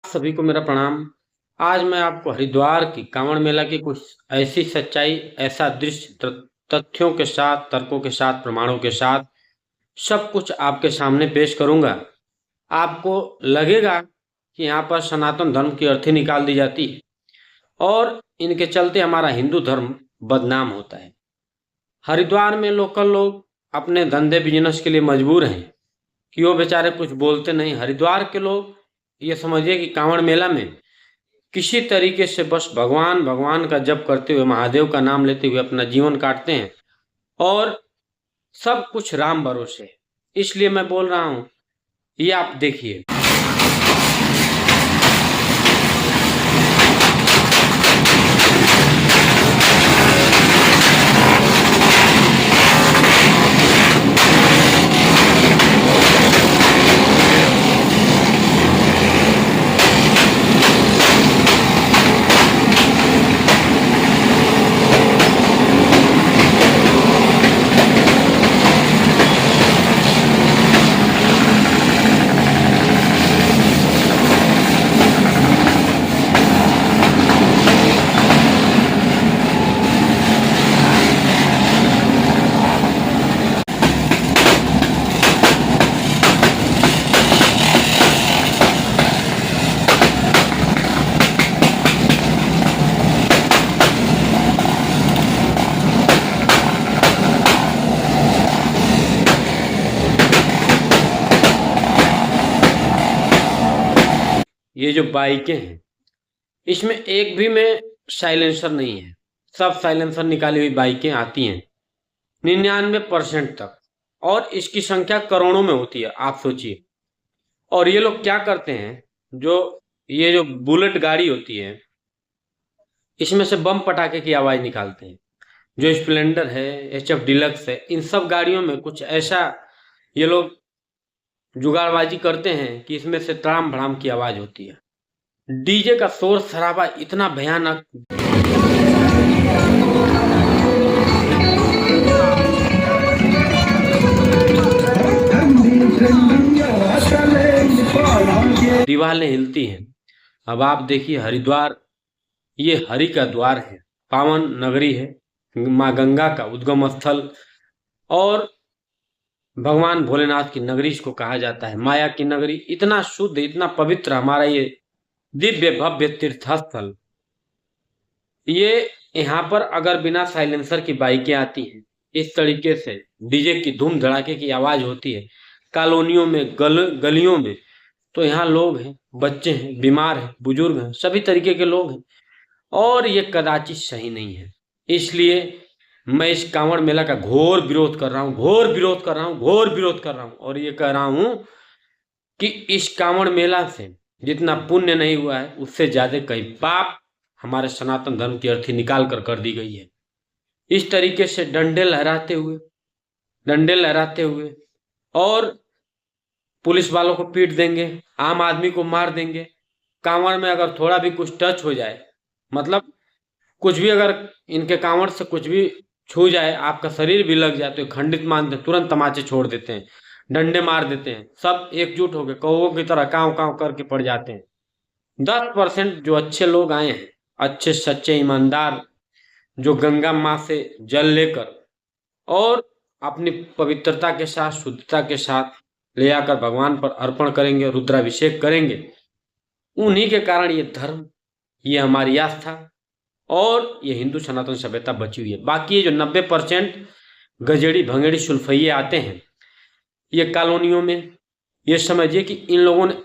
सभी को मेरा प्रणाम। आज मैं आपको हरिद्वार की कांवड़ मेला की कुछ ऐसी सच्चाई, ऐसा दृश्य तथ्यों के साथ, तर्कों के साथ, प्रमाणों के साथ सब कुछ आपके सामने पेश करूंगा। आपको लगेगा कि यहाँ पर सनातन धर्म की अर्थी निकाल दी जाती है और इनके चलते हमारा हिंदू धर्म बदनाम होता है। हरिद्वार में लोकल लोग अपने धंधे बिजनेस के लिए मजबूर हैं कि वो बेचारे कुछ बोलते नहीं। हरिद्वार के लोग ये समझिए कि कांवड़ मेला में किसी तरीके से बस भगवान भगवान का जप करते हुए, महादेव का नाम लेते हुए अपना जीवन काटते हैं और सब कुछ राम भरोसे। इसलिए मैं बोल रहा हूं, ये आप देखिए। ये जो बाइकें हैं, इसमें एक भी में साइलेंसर नहीं है। सब साइलेंसर निकाली हुई बाइकें आती हैं 99% तक, और इसकी संख्या करोड़ों में होती है, आप सोचिए। और ये लोग क्या करते हैं, ये जो बुलेट गाड़ी होती है, इसमें से बम पटाखे की आवाज निकालते हैं। जो स्प्लेंडर है, एचएफ डिलक्स है, इन सब गाड़ियों में कुछ ऐसा ये लोग जुगाड़बाजी करते हैं कि इसमें से तड़ाम भड़ाम की आवाज होती है। डीजे का शोर शराबा इतना भयानक। दीवारें हिलती हैं। अब आप देखिए, हरिद्वार ये हरि का द्वार है, पावन नगरी है, माँ गंगा का उद्गम स्थल और भगवान भोलेनाथ की नगरी इसको कहा जाता है। माया की नगरी, इतना शुद्ध, इतना पवित्र हमारा ये दिव्य भव्य तीर्थस्थल। ये यहाँ पर अगर बिना साइलेंसर की बाइकें आती हैं, इस तरीके से डीजे की धूम धड़ाके की आवाज होती है कॉलोनियों में, गलियों में, तो यहाँ लोग हैं, बच्चे हैं, बीमार हैं, बुजुर्ग हैं, सभी तरीके के लोग हैं, और ये कदाचित सही नहीं है। इसलिए मैं इस कांवड़ मेला का घोर विरोध कर रहा हूँ, घोर विरोध कर रहा हूँ, घोर विरोध कर रहा हूँ। और ये कह रहा हूँ कि इस कांवड़ मेला से जितना पुण्य नहीं हुआ है, उससे ज्यादा कई पाप हमारे सनातन धर्म की अर्थी निकाल कर दी गई है। इस तरीके से डंडे लहराते हुए और पुलिस वालों को पीट देंगे, आम आदमी को मार देंगे। कांवड़ में अगर थोड़ा भी कुछ टच हो जाए, मतलब कुछ भी अगर इनके कांवड़ से कुछ भी छू जाए, आपका शरीर भी लग जाए, तो खंडित मानते, तुरंत तमाचे छोड़ देते हैं, डंडे मार देते हैं, सब एकजुट होकर कौवों की तरह कांव कांव करके पड़ जाते हैं। 10% जो अच्छे लोग आए हैं, अच्छे सच्चे ईमानदार, जो गंगा माँ से जल लेकर और अपनी पवित्रता के साथ, शुद्धता के साथ ले आकर भगवान पर अर्पण करेंगे, रुद्राभिषेक करेंगे, उन्हीं के कारण ये धर्म, ये हमारी आस्था और ये हिंदू सनातन सभ्यता बची हुई है। बाकी ये जो 90% गजेड़ी भंगेड़ी सुलफइये आते हैं ये कॉलोनियों में, ये समझिए कि इन लोगों ने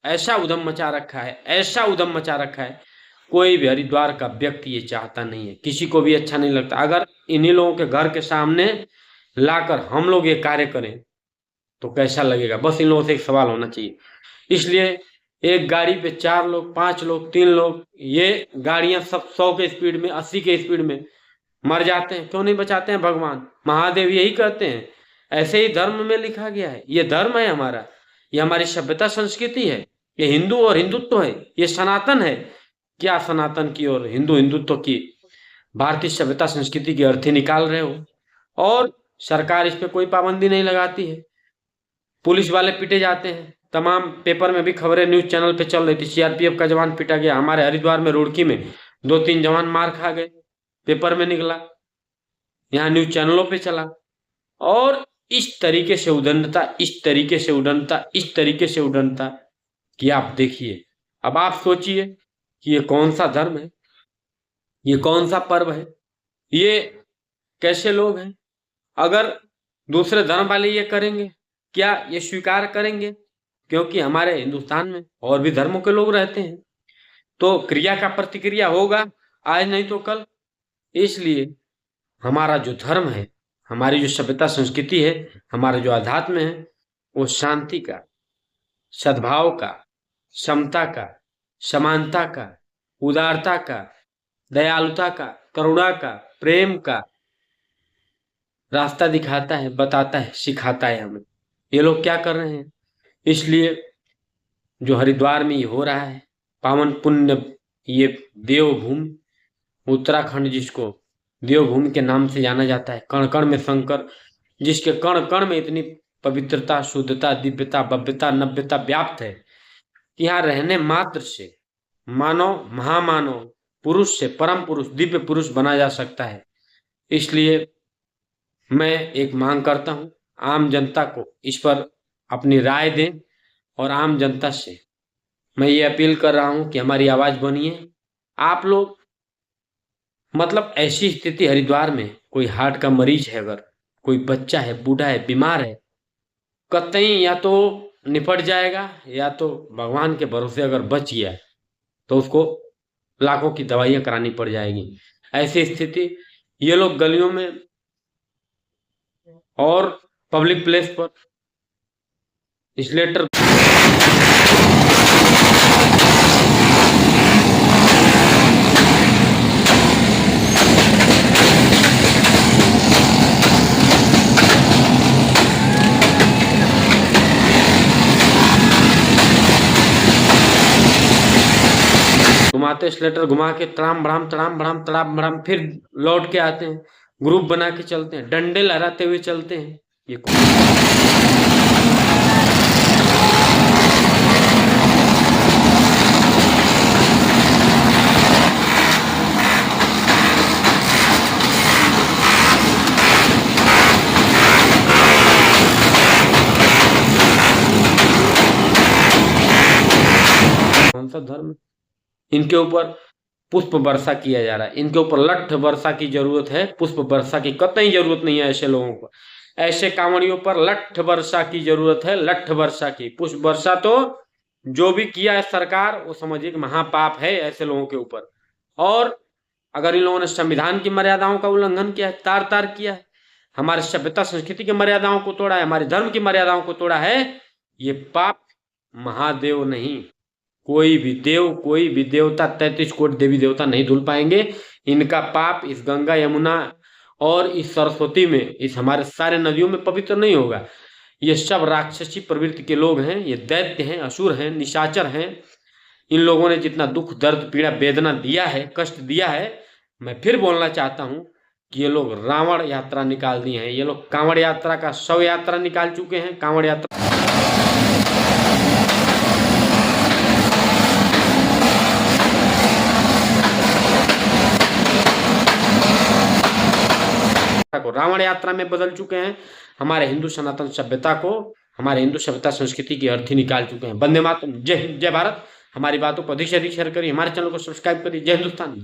ऐसा उधम मचा रखा है, ऐसा उधम मचा रखा है, कोई भी हरिद्वार का व्यक्ति ये चाहता नहीं है, किसी को भी अच्छा नहीं लगता। अगर इन्हीं लोगों के घर के सामने लाकर हम लोग ये कार्य करें तो कैसा लगेगा? बस इन लोगों से एक सवाल होना चाहिए। इसलिए एक गाड़ी पे 4 लोग, 5 लोग, 3 लोग, ये गाड़ियां सब 100 के स्पीड में, 80 के स्पीड में मर जाते हैं। क्यों नहीं बचाते हैं भगवान? महादेव यही कहते हैं, ऐसे ही धर्म में लिखा गया है। ये धर्म है हमारा, ये हमारी सभ्यता संस्कृति है, ये हिंदू और हिंदुत्व है, ये सनातन है। क्या सनातन की और हिंदुत्व की, भारतीय सभ्यता संस्कृति की अर्थी निकाल रहे हो? और सरकार इस पे कोई पाबंदी नहीं लगाती है। पुलिस वाले पीटे जाते हैं, तमाम पेपर में भी खबरें न्यूज चैनल पे चल रही थी, सीआरपीएफ का जवान पीटा गया, हमारे हरिद्वार में रुड़की में 2-3 जवान मार खा गए, पेपर में निकला, यहाँ न्यूज चैनलों पे चला। और इस तरीके से उदंडता, इस तरीके से उदंडता, इस तरीके से उदंडता कि आप देखिए। अब आप सोचिए कि ये कौन सा धर्म है, ये कौन सा पर्व है, ये कैसे लोग हैं? अगर दूसरे धर्म वाले ये करेंगे, क्या ये स्वीकार करेंगे? क्योंकि हमारे हिंदुस्तान में और भी धर्मों के लोग रहते हैं, तो क्रिया का प्रतिक्रिया होगा, आज नहीं तो कल। इसलिए हमारा जो धर्म है, हमारी जो सभ्यता संस्कृति है, हमारा जो अध्यात्म है, वो शांति का, सद्भाव का, समता का, समानता का, उदारता का, दयालुता का, करुणा का, प्रेम का रास्ता दिखाता है, बताता है, सिखाता है हमें। ये लोग क्या कर रहे हैं? इसलिए जो हरिद्वार में ये हो रहा है, पावन पुण्य, ये देवभूमि उत्तराखंड, जिसको देवभूमि के नाम से जाना जाता है, कण कण में शंकर, जिसके कण कण में इतनी पवित्रता, शुद्धता, दिव्यता, भव्यता, नव्यता व्याप्त है कि यहाँ रहने मात्र से मानव, महामानव, पुरुष से परम पुरुष, दिव्य पुरुष बना जा सकता है। इसलिए मैं एक मांग करता हूँ, आम जनता को इस पर अपनी राय दें, और आम जनता से मैं ये अपील कर रहा हूँ कि हमारी आवाज बनिए। आप लोग, मतलब ऐसी स्थिति हरिद्वार में, कोई हार्ट का मरीज है, अगर कोई बच्चा है, बूढ़ा है, बीमार है, कतई या तो निपट जाएगा, या तो भगवान के भरोसे अगर बच गया तो उसको लाखों की दवाइयां करानी पड़ जाएगी। ऐसी स्थिति, ये लोग गलियों में और पब्लिक प्लेस पर स्लेटर घुमाते, स्लेटर घुमा के तड़ाम भड़ाम तड़ाम भड़ाम तड़ाम भड़ाम, फिर लौट के आते हैं, ग्रुप बना के चलते हैं, डंडे लहराते हुए चलते हैं। ये कौन सा धर्म? इनके ऊपर पुष्प वर्षा किया जा रहा है, इनके ऊपर लठ वर्षा की जरूरत है, पुष्प वर्षा की कतई जरूरत नहीं है। ऐसे लोगों को, ऐसे कांवड़ियों पर लठ वर्षा की जरूरत है, लठ वर्षा की। पुष्प वर्षा तो जो भी किया है सरकार, वो समझिए कि महापाप है ऐसे लोगों के ऊपर। और अगर इन लोगों ने संविधान की मर्यादाओं का उल्लंघन किया है, तार तार किया है, हमारे सभ्यता संस्कृति की मर्यादाओं को तोड़ा है, हमारे धर्म की मर्यादाओं को तोड़ा है, ये पाप महादेव नहीं, कोई भी देव, कोई भी देवता, 33 कोटि देवी देवता नहीं धुल पाएंगे। इनका पाप इस गंगा, यमुना और इस सरस्वती में, इस हमारे सारे नदियों में पवित्र नहीं होगा। ये सब राक्षसी प्रवृत्ति के लोग हैं, ये दैत्य हैं, असुर हैं, निशाचर हैं। इन लोगों ने जितना दुख, दर्द, पीड़ा, वेदना दिया है, कष्ट दिया है, मैं फिर बोलना चाहता हूँ कि ये लोग रावण यात्रा निकाल दिए हैं। ये लोग कांवड़ यात्रा का शव यात्रा निकाल चुके हैं। कांवड़ यात्रा को रावण यात्रा में बदल चुके हैं। हमारे हिंदू सनातन सभ्यता को, हमारे हिंदू सभ्यता संस्कृति की अर्थी निकाल चुके हैं। वंदे मातरम, जय हिंद, जय भारत। हमारी बातों को अधिक से अधिक शेयर करिए, हमारे चैनल को सब्सक्राइब करिए। जय हिंदुस्तान।